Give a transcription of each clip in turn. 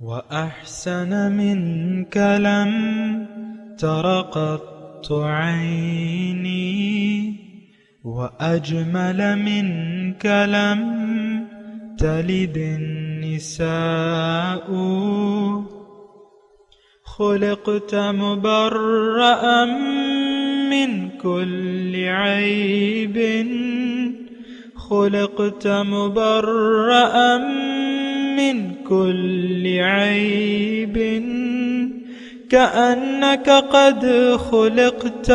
وأحسن منك لم تر قط عيني وأجمل منك لم تلد النساء خلقت مبرأ من كل عيب خلقت مبرأ من كل عيب كأنك قد خلقت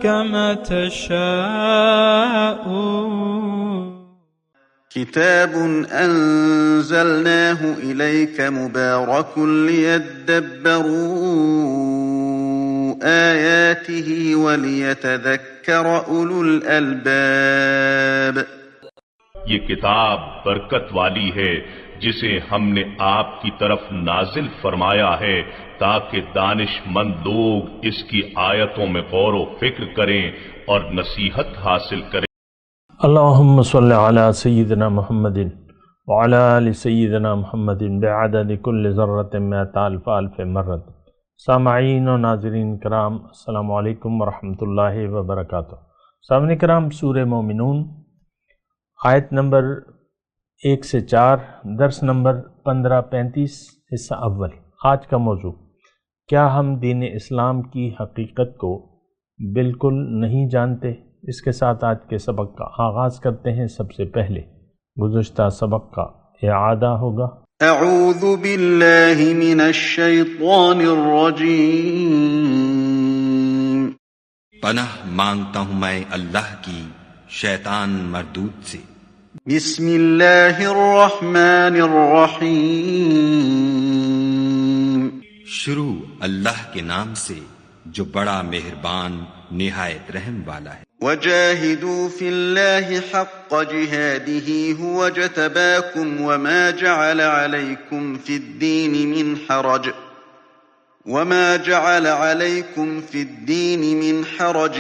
كما تشاء. كتاب أنزلناه إليك مبارك ليدبروا آياته وليتذكر أولو الألباب. یہ کتاب برکت والی ہے جسے ہم نے آپ کی طرف نازل فرمایا ہے تاکہ دانش مند لوگ اس کی آیتوں میں غور و فکر کریں اور نصیحت حاصل کریں. اللہم صل علی سیدنا محمد وعلی آل سیدنا محمد بعدد کل ذرۃ مئۃ الف الف مرۃ. سامعین و ناظرین کرام، السلام علیکم ورحمۃ اللہ وبرکاتہ. سامعین کرام، سورہ مومنون آیت نمبر 1 سے 4، درس نمبر 1535، حصہ اول. آج کا موضوع: کیا ہم دین اسلام کی حقیقت کو بالکل نہیں جانتے؟ اس کے ساتھ آج کے سبق کا آغاز کرتے ہیں. سب سے پہلے گزشتہ سبق کا اعادہ ہوگا. اعوذ باللہ من الشیطان الرجیم. پناہ مانگتا ہوں میں اللہ کی شیطان مردود سے. بسم اللہ الرحمن الرحیم. شروع اللہ کے نام سے جو بڑا مہربان نہایت رحم والا ہے. وجاہدوا فی اللہ حق جہادہ هو اجتباکم وما جعل علیکم فی الدین من حرج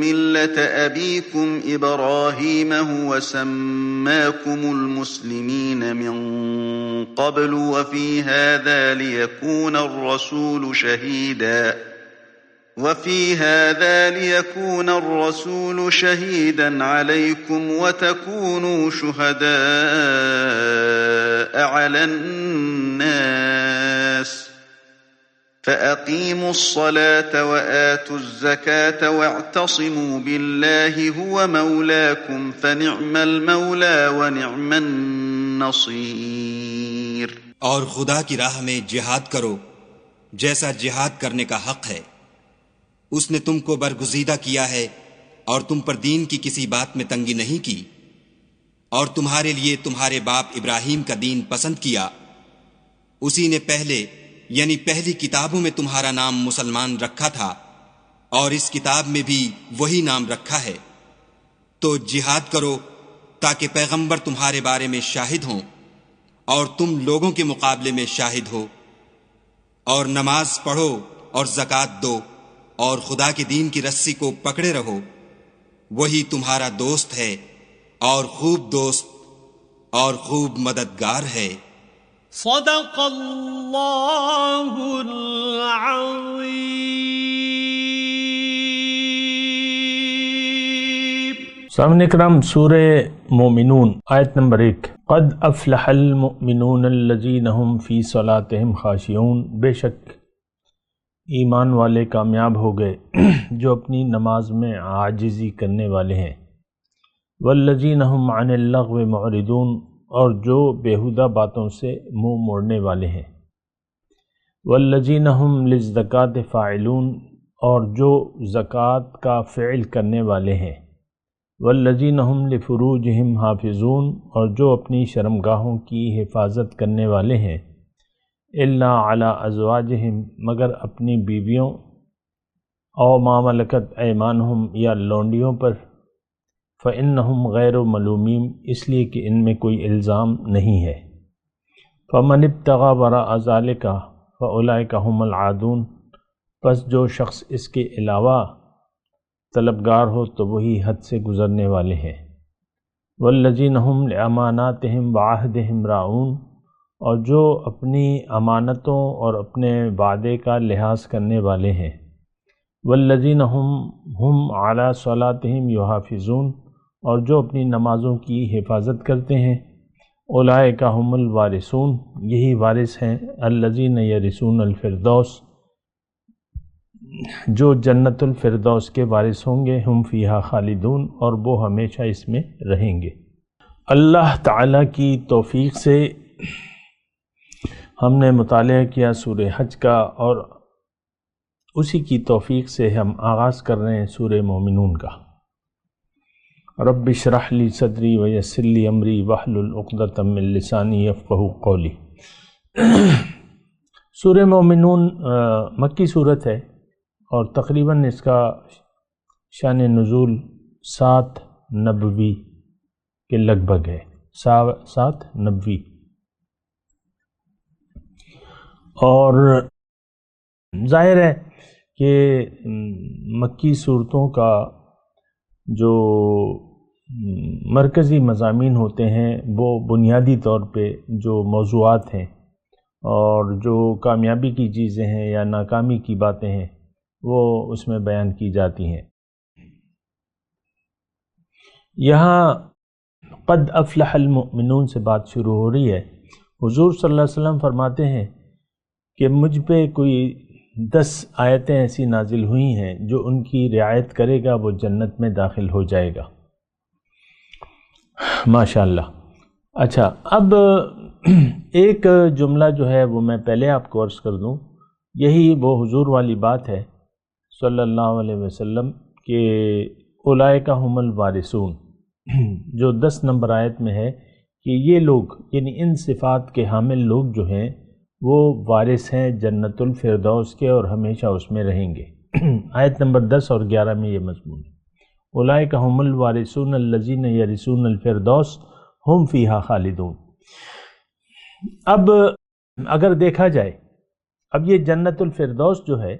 ملة أبيكم إبراهيم هو سماكم المسلمين من قبل وفي هذا ليكون الرسول شهيدا عليكم وتكونوا شهداء على الناس فأقيموا الصلاة وآتوا الزكاة واعتصموا بالله هو مولاكم فنعم المولى ونعم النصير. اور خدا کی راہ میں جہاد کرو جیسا جہاد کرنے کا حق ہے. اس نے تم کو برگزیدہ کیا ہے اور تم پر دین کی کسی بات میں تنگی نہیں کی، اور تمہارے لیے تمہارے باپ ابراہیم کا دین پسند کیا. اسی نے یعنی پہلی کتابوں میں تمہارا نام مسلمان رکھا تھا، اور اس کتاب میں بھی وہی نام رکھا ہے. تو جہاد کرو تاکہ پیغمبر تمہارے بارے میں شاہد ہوں اور تم لوگوں کے مقابلے میں شاہد ہو. اور نماز پڑھو اور زکوٰۃ دو اور خدا کے دین کی رسی کو پکڑے رہو. وہی تمہارا دوست ہے اور خوب دوست اور خوب مددگار ہے. صدق اللہ العظیم. سامعین کرام، سورہ مومنون آیت نمبر 1. قد افلح المؤمنون الذین هم فی صلاتهم خاشعون. بے شک ایمان والے کامیاب ہو گئے جو اپنی نماز میں عاجزی کرنے والے ہیں. والذین هم عن اللغو معرضون. اور جو بیہودہ باتوں سے منہ موڑنے والے ہیں. والذین هم للزکاۃ فاعلون. اور جو زکوٰۃ کا فعل کرنے والے ہیں. والذین هم لفروجهم حافظون. اور جو اپنی شرمگاہوں کی حفاظت کرنے والے ہیں. الا علی ازواجہم. مگر اپنی بیویوں. او ما ملکت ایمانہم. یا لونڈیوں پر. فإنہم غیر ملومین. اس لیے کہ ان میں کوئی الزام نہیں ہے. فمن ابتغى وراء ذلك فأولئک هم العادون. پس جو شخص اس کے علاوہ طلبگار ہو تو وہی حد سے گزرنے والے ہیں. والذین هم لأماناتهم وعہدهم راعون. اور جو اپنی امانتوں اور اپنے وعدے کا لحاظ کرنے والے ہیں، والذین ہم علی صلاتہم یحافظون، اور جو اپنی نمازوں کی حفاظت کرتے ہیں، اولئک هم الوارثون، یہی وارث ہیں، الذین یرثون الفردوس، جو جنت الفردوس کے وارث ہوں گے، ہم فیہا خالدون، اور وہ ہمیشہ اس میں رہیں گے۔ اللہ تعالیٰ کی توفیق سے ہم نے مطالعہ کیا سورہ حج کا، اور اسی کی توفیق سے ہم آغاز کر رہے ہیں سورہ مومنون کا۔ رب اشرح لی صدری ویسر لی امری واحلل عقدۃ من لسانی یفقہوا قولی۔ سورہ مومنون مکی صورت ہے، اور تقریباً اس کا شان نزول 7 نبوی کے لگ بھگ ہے، 7 نبوی، اور ظاہر ہے کہ مکی صورتوں کا جو مرکزی مضامین ہوتے ہیں وہ بنیادی طور پہ جو موضوعات ہیں اور جو کامیابی کی چیزیں ہیں یا ناکامی کی باتیں ہیں وہ اس میں بیان کی جاتی ہیں۔ یہاں قد افلح المؤمنون سے بات شروع ہو رہی ہے۔ حضور صلی اللہ علیہ وسلم فرماتے ہیں کہ مجھ پہ کوئی 10 آیتیں ایسی نازل ہوئی ہیں جو ان کی رعایت کرے گا وہ جنت میں داخل ہو جائے گا۔ ماشاءاللہ۔ اچھا، اب ایک جملہ جو ہے وہ میں پہلے آپ کو عرض کر دوں، یہی وہ حضور والی بات ہے صلی اللہ علیہ وسلم کہ اولئک هم الوارثون، جو 10 نمبر آیت میں ہے کہ یہ لوگ، یعنی ان صفات کے حامل لوگ جو ہیں وہ وارث ہیں جنت الفردوس کے اور ہمیشہ اس میں رہیں گے۔ آیت نمبر 10 اور 11 میں یہ مضمون ہے، اولئک هم الوارثون الذین یرثون الفردوس ہم فیہا خالدون۔ اب اگر دیکھا جائے، اب یہ جنت الفردوس جو ہے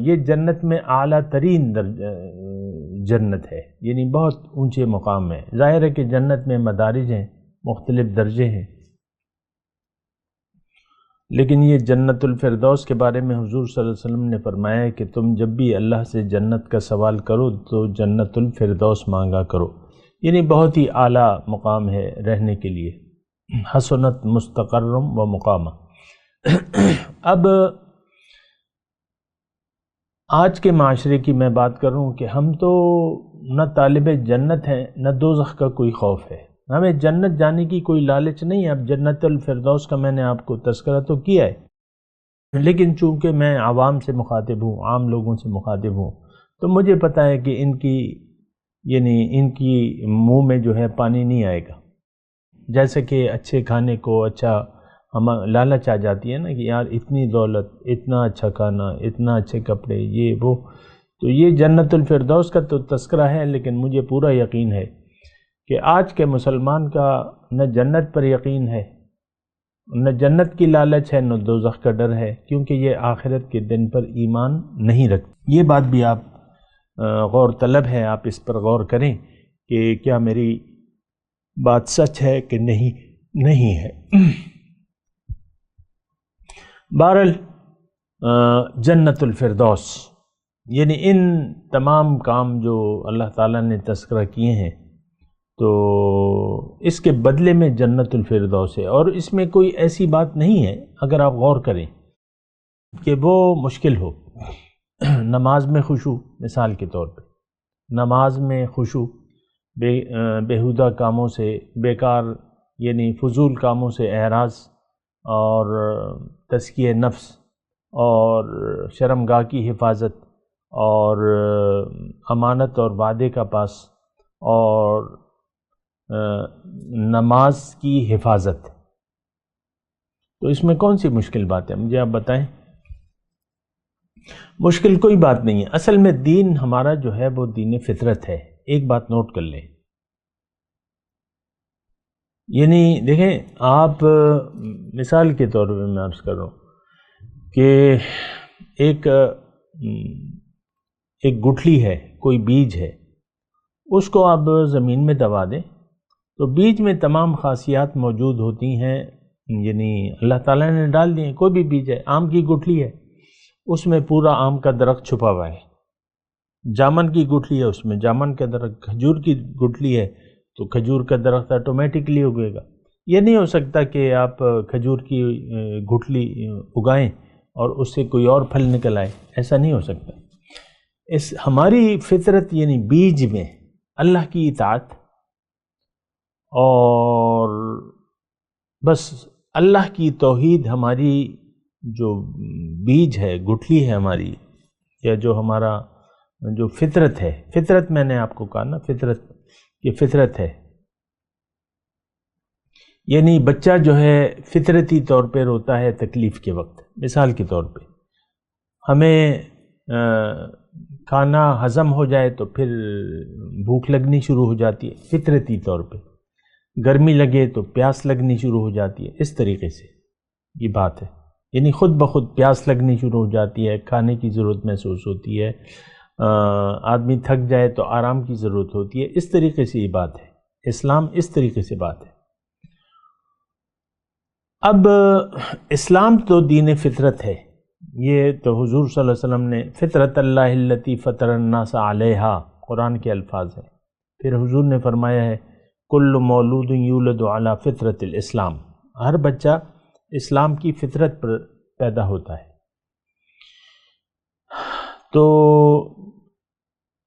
یہ جنت میں اعلیٰ ترین جنت ہے، یعنی بہت اونچے مقام ہے۔ ظاہر ہے کہ جنت میں مدارج ہیں، مختلف درجے ہیں، لیکن یہ جنت الفردوس کے بارے میں حضور صلی اللہ علیہ وسلم نے فرمایا ہے کہ تم جب بھی اللہ سے جنت کا سوال کرو تو جنت الفردوس مانگا کرو، یعنی بہت ہی اعلیٰ مقام ہے رہنے کے لیے، حسنت مستقرم و مقامہ۔ اب آج کے معاشرے کی میں بات کر رہا ہوں کہ ہم تو نہ طالب جنت ہیں نہ دوزخ کا کوئی خوف ہے، ہمیں جنت جانے کی کوئی لالچ نہیں ہے۔ اب جنت الفردوس کا میں نے آپ کو تذکرہ تو کیا ہے، لیکن چونکہ میں عوام سے مخاطب ہوں، عام لوگوں سے مخاطب ہوں، تو مجھے پتہ ہے کہ ان کی منہ میں جو ہے پانی نہیں آئے گا۔ جیسے کہ اچھے کھانے کو اچھا ہم لالچ آ جاتی ہے نا کہ یار اتنی دولت، اتنا اچھا کھانا، اتنا اچھے کپڑے، یہ وہ، تو یہ جنت الفردوس کا تو تذکرہ ہے، لیکن مجھے پورا یقین ہے کہ آج کے مسلمان کا نہ جنت پر یقین ہے، نہ جنت کی لالچ ہے، نہ دوزخ کا ڈر ہے، کیونکہ یہ آخرت کے دن پر ایمان نہیں رکھتے۔ یہ بات بھی آپ غور طلب ہے، آپ اس پر غور کریں کہ کیا میری بات سچ ہے کہ نہیں ہے۔ بہرحال جنت الفردوس، یعنی ان تمام کام جو اللہ تعالیٰ نے تذکرہ کیے ہیں تو اس کے بدلے میں جنت الفردوس ہے، اور اس میں کوئی ایسی بات نہیں ہے اگر آپ غور کریں کہ وہ مشکل ہو۔ نماز میں خشوع، مثال کے طور پہ نماز میں خشوع بیہودہ کاموں سے، بیکار یعنی فضول کاموں سے اعراض اور تزکیہ نفس اور شرمگاہ کی حفاظت اور امانت اور وعدے کا پاس اور نماز کی حفاظت، تو اس میں کون سی مشکل بات ہے؟ مجھے آپ بتائیں۔ مشکل کوئی بات نہیں ہے، اصل میں دین ہمارا جو ہے وہ دین فطرت ہے۔ ایک بات نوٹ کر لیں، یعنی دیکھیں آپ مثال کے طور پہ میں عرض کر رہا ہوں کہ ایک گٹھلی ہے، کوئی بیج ہے، اس کو آپ زمین میں دبا دیں تو بیج میں تمام خاصیات موجود ہوتی ہیں یعنی اللہ تعالیٰ نے ڈال دیے. کوئی بھی بیج ہے، آم کی گٹھلی ہے اس میں پورا آم کا درخت چھپا ہوا ہے، جامن کی گٹھلی ہے اس میں جامن کا درخت، کھجور کی گٹھلی ہے تو کھجور کا درخت آٹومیٹکلی اگے گا. یہ نہیں ہو سکتا کہ آپ کھجور کی گٹھلی اگائیں اور اس سے کوئی اور پھل نکل آئے، ایسا نہیں ہو سکتا. ہماری فطرت یعنی بیج میں اللہ کی اطاعت اور بس اللہ کی توحید، ہماری جو بیج ہے، گٹھلی ہے ہماری، یا جو ہمارا جو فطرت ہے، فطرت میں نے آپ کو کہا نا، فطرت یہ فطرت ہے. یعنی بچہ جو ہے فطرتی طور پہ روتا ہے تکلیف کے وقت. مثال کے طور پہ ہمیں کھانا ہضم ہو جائے تو پھر بھوک لگنی شروع ہو جاتی ہے فطرتی طور پہ، گرمی لگے تو پیاس لگنی شروع ہو جاتی ہے. اس طریقے سے یہ بات ہے، یعنی خود بخود پیاس لگنی شروع ہو جاتی ہے، کھانے کی ضرورت محسوس ہوتی ہے، آدمی تھک جائے تو آرام کی ضرورت ہوتی ہے. اس طریقے سے یہ بات ہے. اسلام اس طریقے سے بات ہے. اب اسلام تو دین فطرت ہے، یہ تو حضور صلی اللہ علیہ وسلم نے فطرت اللہ التی فطر الناس علیہا قرآن کے الفاظ ہیں. پھر حضور نے فرمایا ہے کل مولود یولد علی فطرت الاسلام، ہر بچہ اسلام کی فطرت پر پیدا ہوتا ہے. تو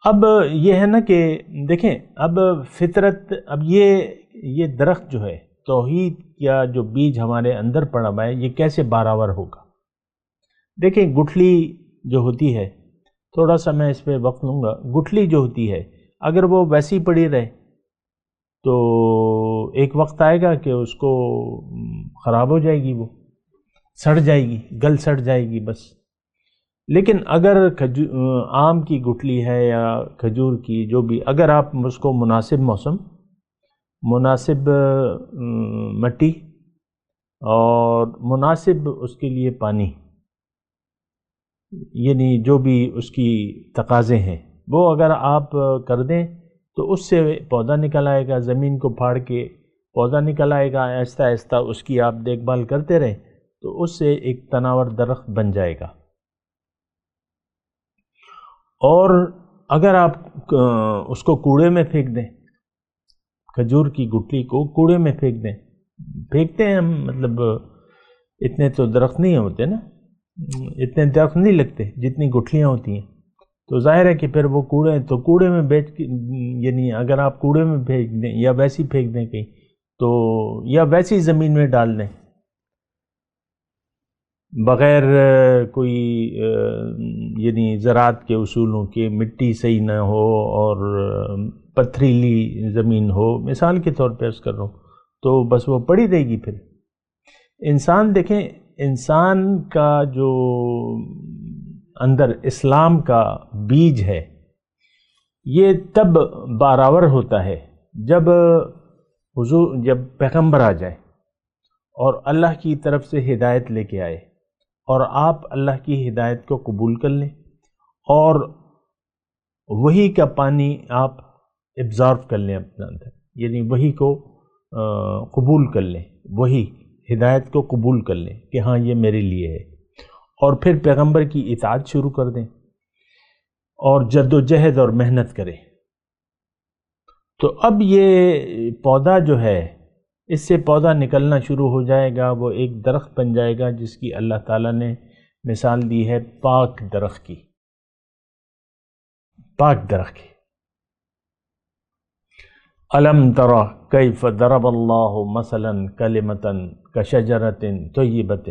اب یہ ہے نا کہ دیکھیں، اب فطرت، اب یہ درخت جو ہے توحید کا جو بیج ہمارے اندر پڑا ہوا ہے، یہ کیسے بارآور ہوگا؟ دیکھیں گٹھلی جو ہوتی ہے، تھوڑا سا میں اس پہ وقت لوں گا. گٹھلی جو ہوتی ہے اگر وہ ویسی پڑی رہے تو ایک وقت آئے گا کہ اس کو خراب ہو جائے گی، وہ سڑ جائے گی، گل سڑ جائے گی بس. لیکن اگر آم کی گٹھلی ہے یا کھجور کی جو بھی، اگر آپ اس کو مناسب موسم، مناسب مٹی اور مناسب اس کے لیے پانی، یعنی جو بھی اس کی تقاضے ہیں وہ اگر آپ کر دیں تو اس سے پودا نکل آئے گا. زمین کو پھاڑ کے پودا نکل آئے گا، آہستہ آہستہ اس کی آپ دیکھ بھال کرتے رہیں تو اس سے ایک تناور درخت بن جائے گا. اور اگر آپ اس کو کوڑے میں پھینک دیں، کھجور کی گٹھلی کو کوڑے میں پھینک دیں، پھینکتے ہیں ہم، مطلب اتنے تو درخت نہیں ہوتے نا، اتنے درخت نہیں لگتے جتنی گٹھلیاں ہوتی ہیں، تو ظاہر ہے کہ پھر وہ کوڑے میں بیچ کے، یعنی اگر آپ کوڑے میں پھینک دیں یا ویسی پھینک دیں کہیں تو، یا ویسی زمین میں ڈال دیں بغیر کوئی یعنی زراعت کے اصولوں کے، مٹی صحیح نہ ہو اور پتھریلی زمین ہو، مثال کے طور پہ عرض کر رہا ہوں، تو بس وہ پڑی رہے گی. پھر انسان دیکھیں، انسان کا جو اندر اسلام کا بیج ہے یہ تب بارآور ہوتا ہے جب پیغمبر آ جائے اور اللہ کی طرف سے ہدایت لے کے آئے اور آپ اللہ کی ہدایت کو قبول کر لیں اور وہی کا پانی آپ ابزارو کر لیں اپنے اندر، یعنی وہی کو قبول کر لیں، وہی ہدایت کو قبول کر لیں کہ ہاں یہ میرے لیے ہے، اور پھر پیغمبر کی اطاعت شروع کر دیں اور جد و جہد اور محنت کریں. تو اب یہ پودا جو ہے، اس سے پودا نکلنا شروع ہو جائے گا، وہ ایک درخت بن جائے گا جس کی اللہ تعالیٰ نے مثال دی ہے پاک درخت کی، پاک درخت کی. الم ترى کیف ضرب اللہ مثلا کلمۃ کشجرۃ طیبۃ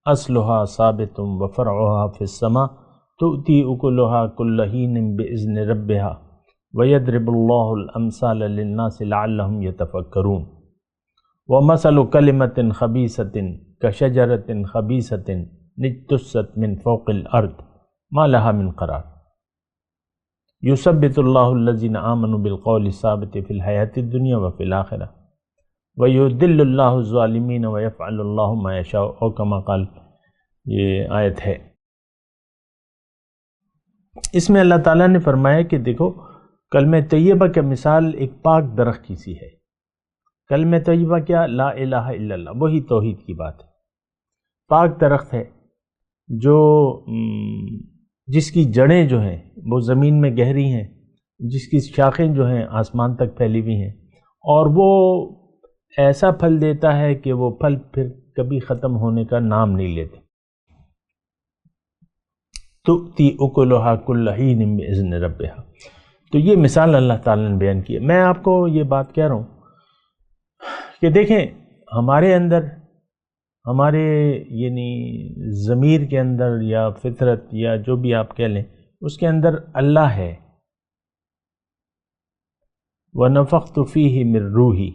اصلها ثابت وفرعها في السماء تؤتي أكلها كل حين بإذن ربها ويضرب الله الأمثال للناس لعلهم يتفكرون. ومثل كلمة خبيثة كشجرة خبيثة اجتثت من فوق الأرض ما لها من قرار. يثبت الله الذين آمنوا بالقول الثابت في الحياة الدنيا وفي الآخرة وَيُضِلُّ اللَّهُ الظَّالِمِينَ وَيَفْعَلُ اللَّهُ مَا يَشَاءُ، اور کما قال یہ آیت ہے. اس میں اللہ تعالیٰ نے فرمایا کہ دیکھو کلمہ طیبہ کا مثال ایک پاک درخت کی سی ہے. کلمہ طیبہ کیا؟ لا الہ الا اللہ، وہی توحید کی بات ہے۔ پاک درخت ہے جو جس کی جڑیں جو ہیں وہ زمین میں گہری ہیں، جس کی شاخیں جو ہیں آسمان تک پھیلی ہوئی ہیں، اور وہ ایسا پھل دیتا ہے کہ وہ پھل پھر کبھی ختم ہونے کا نام نہیں لیتا۔ تؤتی اکلھا کل حین باذن ربھا۔ تو یہ مثال اللہ تعالیٰ نے بیان کی ہے۔ میں آپ کو یہ بات کہہ رہا ہوں کہ دیکھیں ہمارے اندر، ہمارے یعنی ضمیر کے اندر یا فطرت یا جو بھی آپ کہہ لیں، اس کے اندر اللہ ہے۔ وَنَفَخْتُ فِيهِ مِن رُوحِي،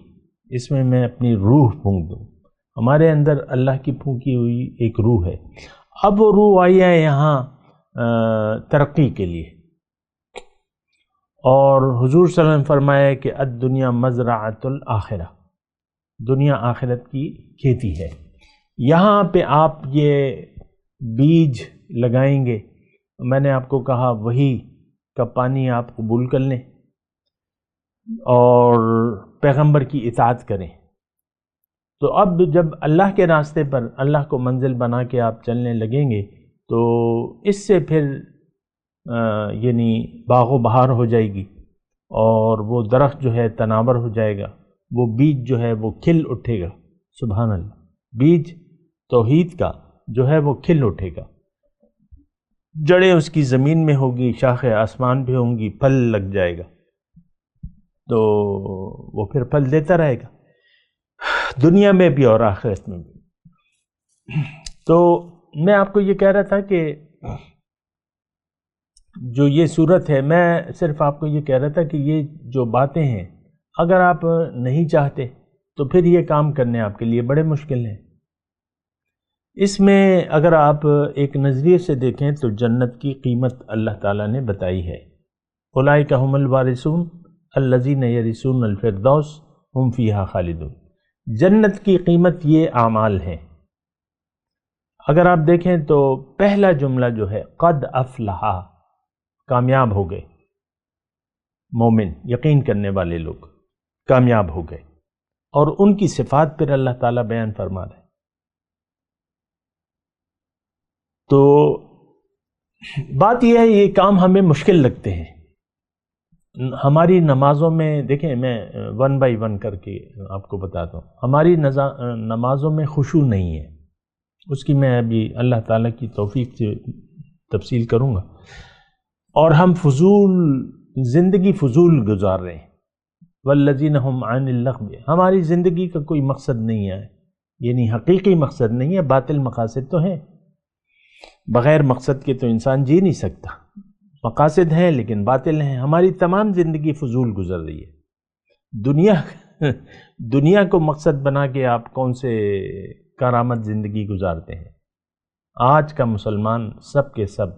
اس میں اپنی روح پھونک دوں۔ ہمارے اندر اللہ کی پھونکی ہوئی ایک روح ہے۔ اب وہ روح آئی ہے یہاں ترقی کے لیے، اور حضور صلی اللہ علیہ وسلم فرمایا کہ الدنیا مزرعۃ الآخرہ، دنیا آخرت کی کھیتی ہے۔ یہاں پہ آپ یہ بیج لگائیں گے، میں نے آپ کو کہا وہی کا پانی آپ قبول کر لیں اور پیغمبر کی اطاعت کریں، تو اب جب اللہ کے راستے پر اللہ کو منزل بنا کے آپ چلنے لگیں گے تو اس سے پھر یعنی باغ و بہار ہو جائے گی، اور وہ درخت جو ہے تناور ہو جائے گا، وہ بیج جو ہے وہ کھل اٹھے گا۔ سبحان اللہ، بیج توحید کا جو ہے وہ کھل اٹھے گا، جڑیں اس کی زمین میں ہوگی، شاخیں آسمان پہ ہوں گی، پھل لگ جائے گا، تو وہ پھر پھل دیتا رہے گا دنیا میں بھی اور آخرت میں بھی۔ تو میں آپ کو یہ کہہ رہا تھا کہ جو یہ صورت ہے، میں صرف آپ کو یہ کہہ رہا تھا کہ یہ جو باتیں ہیں اگر آپ نہیں چاہتے تو پھر یہ کام کرنے آپ کے لیے بڑے مشکل ہیں۔ اس میں اگر آپ ایک نظریے سے دیکھیں تو جنت کی قیمت اللہ تعالیٰ نے بتائی ہے۔ اولئک ھم الوارثون الذین یرثون الفردوس ھم فیہا خالدون۔ جنت کی قیمت یہ اعمال ہیں۔ اگر آپ دیکھیں تو پہلا جملہ جو ہے قد افلح، کامیاب ہو گئے، مومن یقین کرنے والے لوگ کامیاب ہو گئے، اور ان کی صفات پھر اللہ تعالیٰ بیان فرما رہے ہیں۔ تو بات یہ ہے، یہ کام ہمیں مشکل لگتے ہیں۔ ہماری نمازوں میں دیکھیں، میں ون بائی ون کر کے آپ کو بتاتا ہوں، ہماری نمازوں میں خشوع نہیں ہے، اس کی میں ابھی اللہ تعالیٰ کی توفیق سے تفصیل کروں گا، اور ہم فضول زندگی فضول گزار رہے ہیں۔ والذین ھم عن اللغو، ہماری زندگی کا کوئی مقصد نہیں ہے، یعنی حقیقی مقصد نہیں ہے، باطل مقاصد تو ہیں، بغیر مقصد کے تو انسان جی نہیں سکتا، مقاصد ہیں لیکن باطل ہیں۔ ہماری تمام زندگی فضول گزر رہی ہے۔ دنیا کو مقصد بنا کے آپ کون سے کارآمد زندگی گزارتے ہیں؟ آج کا مسلمان سب کے سب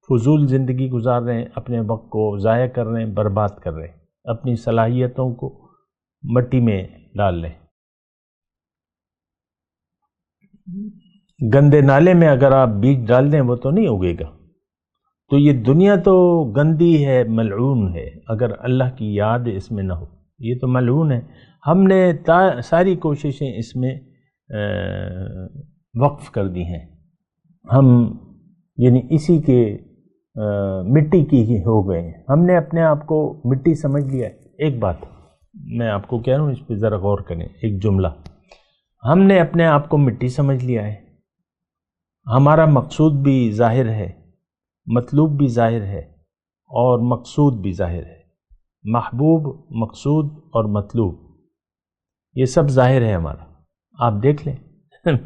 فضول زندگی گزار رہے ہیں، اپنے وقت کو ضائع کر رہے ہیں، برباد کر رہے ہیں، اپنی صلاحیتوں کو مٹی میں ڈال رہے ہیں۔ گندے نالے میں اگر آپ بیج ڈال دیں وہ تو نہیں اگے گا۔ تو یہ دنیا تو گندی ہے، ملعون ہے، اگر اللہ کی یاد اس میں نہ ہو، یہ تو ملعون ہے۔ ہم نے ساری کوششیں اس میں وقف کر دی ہیں، ہم یعنی اسی کے مٹی کی ہی ہو گئے ہیں، ہم نے اپنے آپ کو مٹی سمجھ لیا ہے۔ ایک بات میں آپ کو کہہ رہا ہوں، اس پہ ذرا غور کریں، ایک جملہ، ہم نے اپنے آپ کو مٹی سمجھ لیا ہے، ہمارا مقصود بھی ظاہر ہے، مطلوب بھی ظاہر ہے، اور مقصود بھی ظاہر ہے، محبوب، مقصود اور مطلوب، یہ سب ظاہر ہے ہمارا، آپ دیکھ لیں۔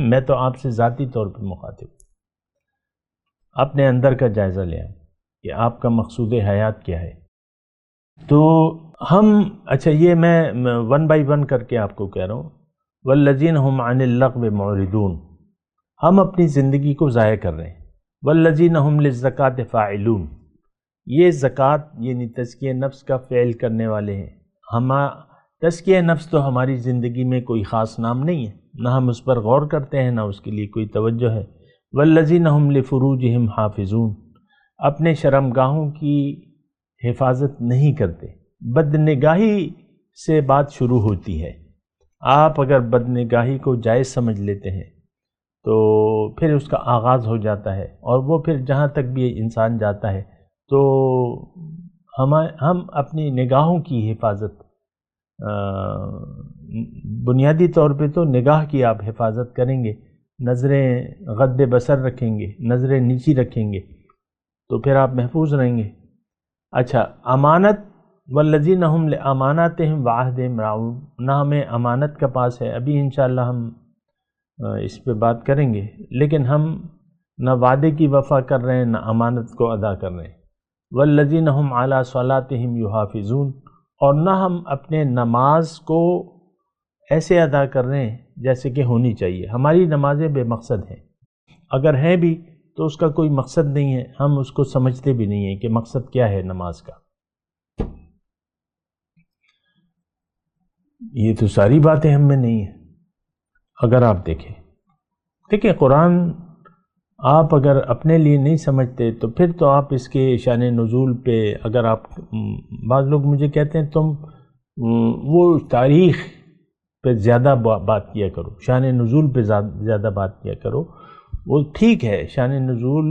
میں تو آپ سے ذاتی طور پر مخاطب، اپنے اندر کا جائزہ لیں کہ آپ کا مقصود حیات کیا ہے۔ تو ہم اچھا، یہ میں ون بائی ون کر کے آپ کو کہہ رہا ہوں، والذین ھم عن اللغو معرضون، ہم اپنی زندگی کو ضائع کر رہے ہیں۔ والذین ھم للزکاۃ فاعلون، یہ زکوٰۃ یعنی تزکیہ نفس کا فعل کرنے والے ہیں۔ تزکیہ نفس تو ہماری زندگی میں کوئی خاص نام نہیں ہے، نہ ہم اس پر غور کرتے ہیں، نہ اس کے لیے کوئی توجہ ہے۔ والذین ھم لفروجہم حافظون، اپنے شرمگاہوں کی حفاظت نہیں کرتے۔ بدنگاہی سے بات شروع ہوتی ہے، آپ اگر بدنگاہی کو جائز سمجھ لیتے ہیں تو پھر اس کا آغاز ہو جاتا ہے، اور وہ پھر جہاں تک بھی انسان جاتا ہے تو ہم اپنی نگاہوں کی حفاظت، بنیادی طور پہ تو نگاہ کی آپ حفاظت کریں گے، نظریں غض بصر رکھیں گے، نظریں نیچی رکھیں گے تو پھر آپ محفوظ رہیں گے۔ اچھا، امانت والذین ہم لاماناتہم وعہدہم راعون، نہ ہمیں امانت کا پاس ہے، ابھی انشاءاللہ ہم اس پہ بات کریں گے، لیکن ہم نہ وعدے کی وفا کر رہے ہیں نہ امانت کو ادا کر رہے ہیں۔ والذین ہم علی صلاتہم یحافظون، اور نہ ہم اپنے نماز کو ایسے ادا کر رہے ہیں جیسے کہ ہونی چاہیے۔ ہماری نمازیں بے مقصد ہیں، اگر ہیں بھی تو اس کا کوئی مقصد نہیں ہے، ہم اس کو سمجھتے بھی نہیں ہیں کہ مقصد کیا ہے نماز کا۔ یہ تو ساری باتیں ہم میں نہیں ہیں۔ اگر آپ دیکھیں قرآن آپ اگر اپنے لیے نہیں سمجھتے تو پھر تو آپ اس کے شان نزول پہ، اگر آپ، بعض لوگ مجھے کہتے ہیں تم وہ تاریخ پہ زیادہ بات کیا کرو، شان نزول پہ زیادہ بات کیا کرو، وہ ٹھیک ہے، شان نزول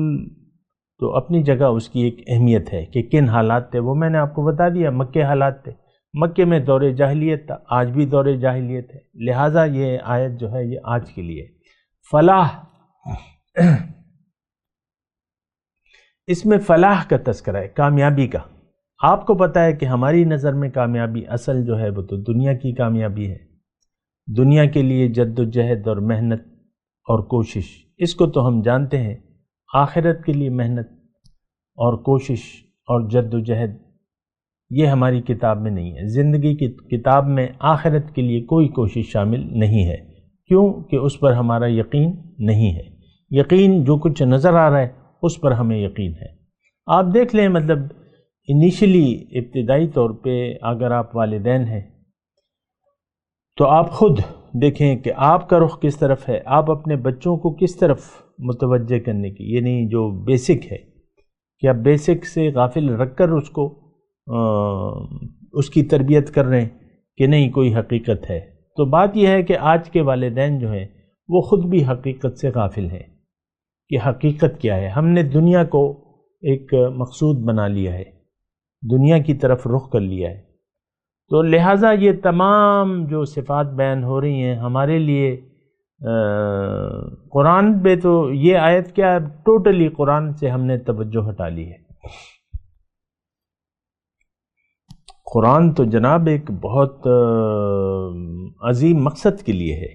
تو اپنی جگہ اس کی ایک اہمیت ہے کہ کن حالات تھے، وہ میں نے آپ کو بتا دیا، مکے حالات تھے، مکے میں دور جاہلیت تھا، آج بھی دور جاہلیت ہے، لہٰذا یہ آیت جو ہے یہ آج کے لیے فلاح، اس میں فلاح کا تذکرہ ہے، کامیابی کا۔ آپ کو پتہ ہے کہ ہماری نظر میں کامیابی اصل جو ہے وہ تو دنیا کی کامیابی ہے، دنیا کے لیے جد و جہد اور محنت اور کوشش، اس کو تو ہم جانتے ہیں۔ آخرت کے لیے محنت اور کوشش اور جد و جہد یہ ہماری کتاب میں نہیں ہے، زندگی کی کتاب میں آخرت کے لیے کوئی کوشش شامل نہیں ہے، کیوں کہ اس پر ہمارا یقین نہیں ہے۔ یقین جو کچھ نظر آ رہا ہے اس پر ہمیں یقین ہے۔ آپ دیکھ لیں، مطلب انیشلی ابتدائی طور پہ اگر آپ والدین ہیں تو آپ خود دیکھیں کہ آپ کا رخ کس طرف ہے، آپ اپنے بچوں کو کس طرف متوجہ کرنے کی، یعنی جو بیسک ہے کہ آپ بیسک سے غافل رکھ کر اس کی تربیت کر رہے ہیں کہ نہیں کوئی حقیقت ہے۔ تو بات یہ ہے کہ آج کے والدین جو ہیں وہ خود بھی حقیقت سے غافل ہیں کہ حقیقت کیا ہے۔ ہم نے دنیا کو ایک مقصود بنا لیا ہے، دنیا کی طرف رخ کر لیا ہے، تو لہٰذا یہ تمام جو صفات بیان ہو رہی ہیں ہمارے لیے قرآن پہ، تو یہ آیت کیا ٹوٹلی قرآن سے ہم نے توجہ ہٹا لی ہے۔ قرآن تو جناب ایک بہت عظیم مقصد کے لیے ہے۔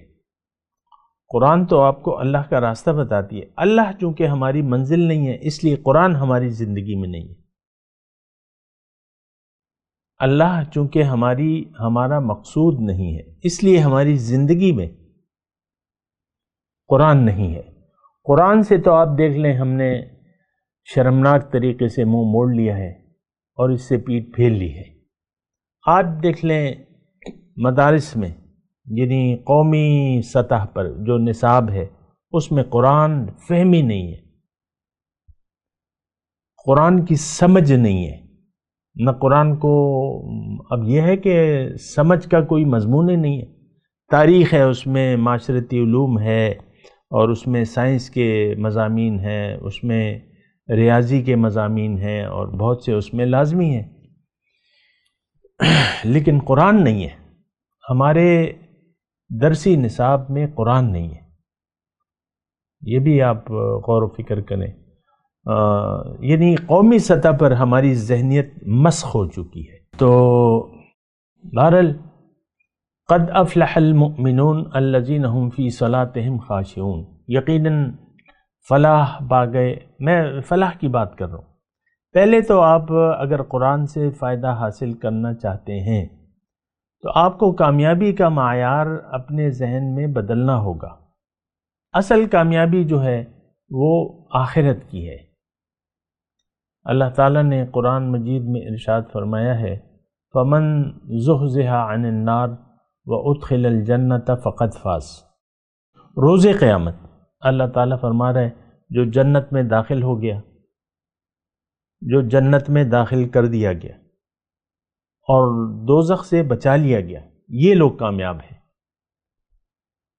قرآن تو آپ کو اللہ کا راستہ بتاتی ہے۔ اللہ چونکہ ہماری منزل نہیں ہے اس لیے قرآن ہماری زندگی میں نہیں ہے۔ اللہ چونکہ ہمارا مقصود نہیں ہے اس لیے ہماری زندگی میں قرآن نہیں ہے۔ قرآن سے تو آپ دیکھ لیں ہم نے شرمناک طریقے سے منہ موڑ لیا ہے اور اس سے پیٹھ پھیر لی ہے۔ آپ دیکھ لیں مدارس میں، یعنی قومی سطح پر جو نصاب ہے اس میں قرآن فہمی نہیں ہے، قرآن کی سمجھ نہیں ہے، نہ قرآن کو اب یہ ہے کہ سمجھ کا کوئی مضمون ہی نہیں ہے۔ تاریخ ہے، اس میں معاشرتی علوم ہے، اور اس میں سائنس کے مضامین ہیں، اس میں ریاضی کے مضامین ہیں، اور بہت سے اس میں لازمی ہیں، لیکن قرآن نہیں ہے۔ ہمارے درسی نصاب میں قرآن نہیں ہے، یہ بھی آپ غور و فکر کریں۔ یعنی قومی سطح پر ہماری ذہنیت مسخ ہو چکی ہے۔ تو بہرحال قد افلح المؤمنون الذین هم فی صلاتہم خاشعون، یقیناً فلاح پا گئے۔ میں فلاح کی بات کر رہا ہوں۔ پہلے تو آپ اگر قرآن سے فائدہ حاصل کرنا چاہتے ہیں تو آپ کو کامیابی کا معیار اپنے ذہن میں بدلنا ہوگا۔ اصل کامیابی جو ہے وہ آخرت کی ہے۔ اللہ تعالیٰ نے قرآن مجید میں ارشاد فرمایا ہے فَمَن زُحْزِحَ عَنِ النَّارِ وَأُدْخِلَ الْجَنَّةَ فَقَدْ فَازَ۔ روز قیامت اللہ تعالیٰ فرما رہا ہے جو جنت میں داخل ہو گیا، جو جنت میں داخل کر دیا گیا اور دوزخ سے بچا لیا گیا، یہ لوگ کامیاب ہیں۔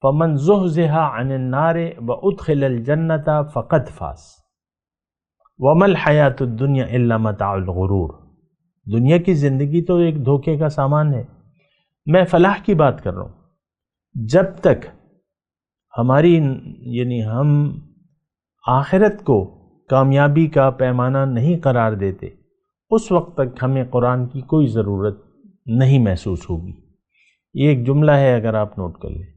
فمن زحزح عن النار وادخل الجنۃ فقد فاز وما الحیاۃ الدنیا الا متاع الغرور۔ دنیا کی زندگی تو ایک دھوکے کا سامان ہے۔ میں فلاح کی بات کر رہا ہوں، جب تک ہماری یعنی ہم آخرت کو کامیابی کا پیمانہ نہیں قرار دیتے، اس وقت تک ہمیں قرآن کی کوئی ضرورت نہیں محسوس ہوگی۔ یہ ایک جملہ ہے، اگر آپ نوٹ کر لیں۔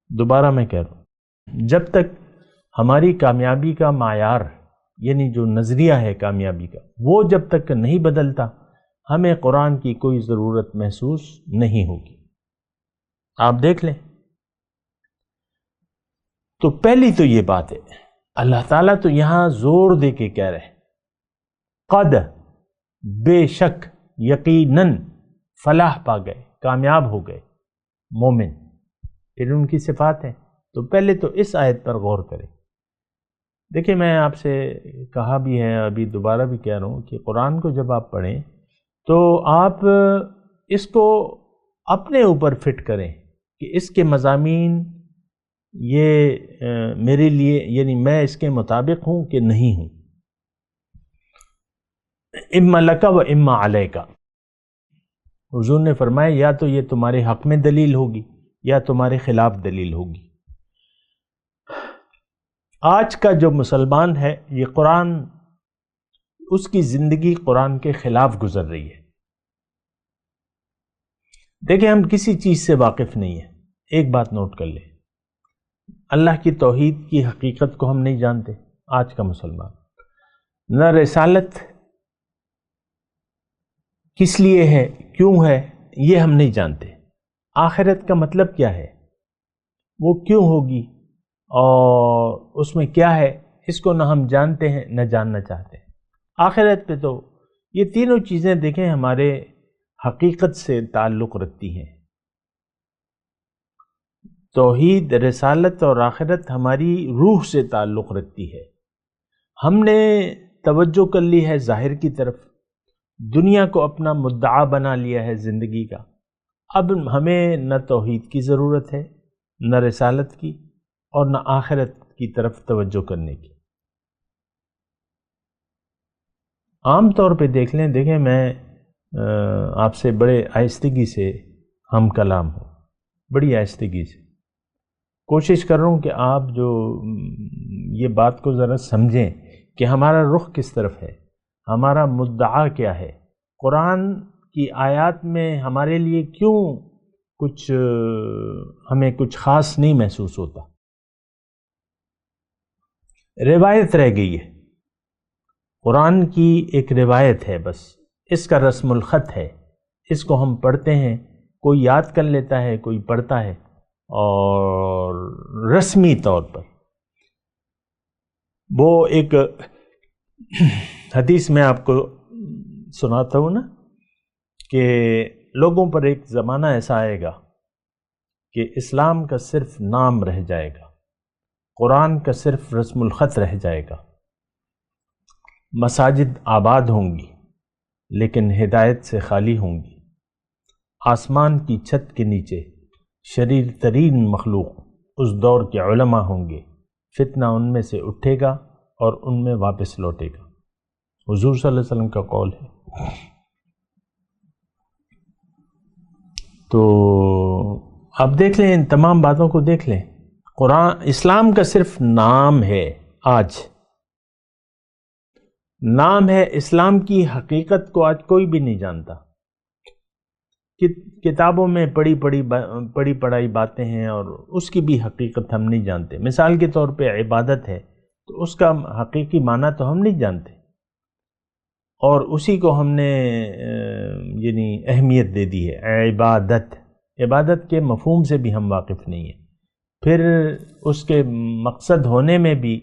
دوبارہ میں کہہ رہا ہوں، جب تک ہماری کامیابی کا معیار یعنی جو نظریہ ہے کامیابی کا، وہ جب تک نہیں بدلتا، ہمیں قرآن کی کوئی ضرورت محسوس نہیں ہوگی۔ آپ دیکھ لیں، تو پہلی تو یہ بات ہے، اللہ تعالیٰ تو یہاں زور دے کے کہہ رہے ہیں، قد، بے شک، یقیناً فلاح پا گئے، کامیاب ہو گئے مومن۔ پھر ان کی صفات ہیں، تو پہلے تو اس آیت پر غور کریں۔ دیکھیں، میں آپ سے کہا بھی ہے، ابھی دوبارہ بھی کہہ رہا ہوں کہ قرآن کو جب آپ پڑھیں تو آپ اس کو اپنے اوپر فٹ کریں کہ اس کے مضامین یہ میرے لیے یعنی میں اس کے مطابق ہوں کہ نہیں ہوں۔ اما لک و اما علیک، حضور نے فرمایا یا تو یہ تمہارے حق میں دلیل ہوگی یا تمہارے خلاف دلیل ہوگی۔ آج کا جو مسلمان ہے، یہ قرآن، اس کی زندگی قرآن کے خلاف گزر رہی ہے۔ دیکھیں، ہم کسی چیز سے واقف نہیں ہیں۔ ایک بات نوٹ کر لیں، اللہ کی توحید کی حقیقت کو ہم نہیں جانتے آج کا مسلمان، نہ رسالت کس لیے ہے، کیوں ہے، یہ ہم نہیں جانتے۔ آخرت کا مطلب کیا ہے، وہ کیوں ہوگی، اور اس میں کیا ہے، اس کو نہ ہم جانتے ہیں نہ جاننا چاہتے ہیں۔ آخرت پہ تو یہ تینوں چیزیں دیکھیں ہمارے حقیقت سے تعلق رکھتی ہیں۔ توحید، رسالت اور آخرت ہماری روح سے تعلق رکھتی ہے۔ ہم نے توجہ کر لی ہے ظاہر کی طرف، دنیا کو اپنا مدعا بنا لیا ہے زندگی کا۔ اب ہمیں نہ توحید کی ضرورت ہے، نہ رسالت کی، اور نہ آخرت کی طرف توجہ کرنے کی۔ عام طور پہ دیکھ لیں، دیکھیں میں آپ سے بڑے آہستگی سے ہم کلام ہوں، بڑی آہستگی سے کوشش کر رہا ہوں کہ آپ جو یہ بات کو ذرا سمجھیں کہ ہمارا رخ کس طرف ہے، ہمارا مدعا کیا ہے، قرآن کی آیات میں ہمارے لیے کیوں ہمیں کچھ خاص نہیں محسوس ہوتا۔ روایت رہ گئی ہے، قرآن کی ایک روایت ہے، بس اس کا رسم الخط ہے، اس کو ہم پڑھتے ہیں، کوئی یاد کر لیتا ہے، کوئی پڑھتا ہے، اور رسمی طور پر وہ ایک حدیث میں آپ کو سناتا ہوں نا، کہ لوگوں پر ایک زمانہ ایسا آئے گا کہ اسلام کا صرف نام رہ جائے گا، قرآن کا صرف رسم الخط رہ جائے گا، مساجد آباد ہوں گی لیکن ہدایت سے خالی ہوں گی، آسمان کی چھت کے نیچے شریر ترین مخلوق اس دور کے علماء ہوں گے، فتنہ ان میں سے اٹھے گا اور ان میں واپس لوٹے گا۔ حضور صلی اللہ علیہ وسلم کا قول ہے۔ تو اب دیکھ لیں، ان تمام باتوں کو دیکھ لیں، قرآن اسلام کا صرف نام ہے، آج نام ہے، اسلام کی حقیقت کو آج کوئی بھی نہیں جانتا۔ کتابوں میں پڑھی پڑھائی باتیں ہیں، اور اس کی بھی حقیقت ہم نہیں جانتے۔ مثال کے طور پہ عبادت ہے، تو اس کا حقیقی معنی تو ہم نہیں جانتے، اور اسی کو ہم نے یعنی اہمیت دے دی ہے۔ عبادت کے مفہوم سے بھی ہم واقف نہیں ہیں، پھر اس کے مقصد ہونے میں بھی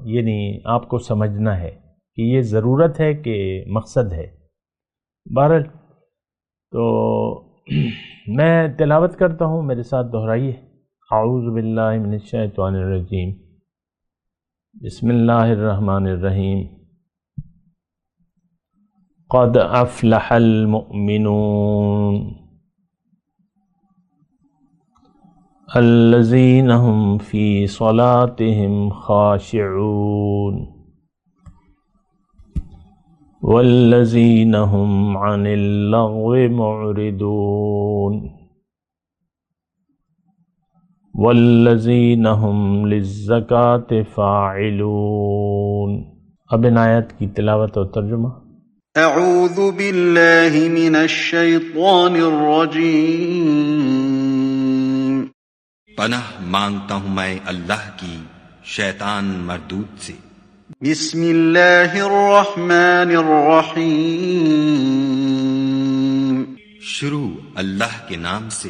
یعنی آپ کو سمجھنا ہے کہ یہ ضرورت ہے کہ مقصد ہے۔ بہرحال تو میں تلاوت کرتا ہوں، میرے ساتھ دہرائیے۔ اعوذ باللہ من الشیطان الرجیم، بسم اللہ الرحمن الرحیم۔ قد افلح المؤمنون الذین هم فی صلاتهم خاشعون والذین هم عن اللغو معرضون والذین هم للزکاة فاعلون۔ اب ان آیت کی تلاوت و ترجمہ۔ اعوذ باللہ من الشیطان الرجیم۔ پناہ مانگتا ہوں میں اللہ کی شیطان مردود سے۔ بسم اللہ الرحمن الرحیم۔ شروع اللہ کے نام سے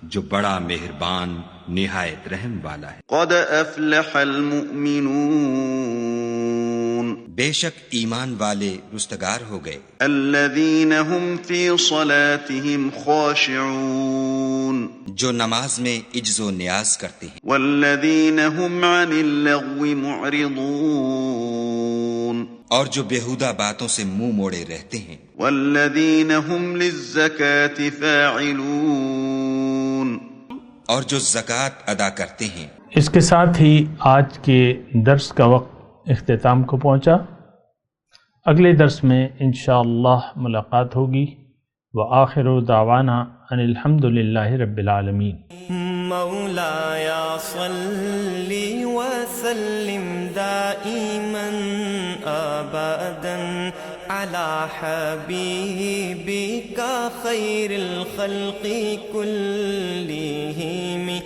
جو بڑا مہربان نہایت رحم والا ہے۔ قد افلح المؤمنون۔ بے شک ایمان والے رستگار ہو گئے۔ الذین هم فی صلاتهم خاشعون۔ جو نماز میں عجز و نیاز کرتے ہیں۔ والذین هم عن اللغو معرضون۔ اور جو بیہودہ باتوں سے منہ موڑے رہتے ہیں۔ والذین هم للزکاة فاعلون۔ اور جو زکوٰۃ ادا کرتے ہیں۔ اس کے ساتھ ہی آج کے درس کا وقت اختتام کو پہنچا۔ اگلے درس میں انشاءاللہ ملاقات ہوگی۔ وآخر دعوانا ان الحمد للہ رب العالمین۔ مولاي صل وسلم دائما ابدا على حبيبك خير الخلق كلهم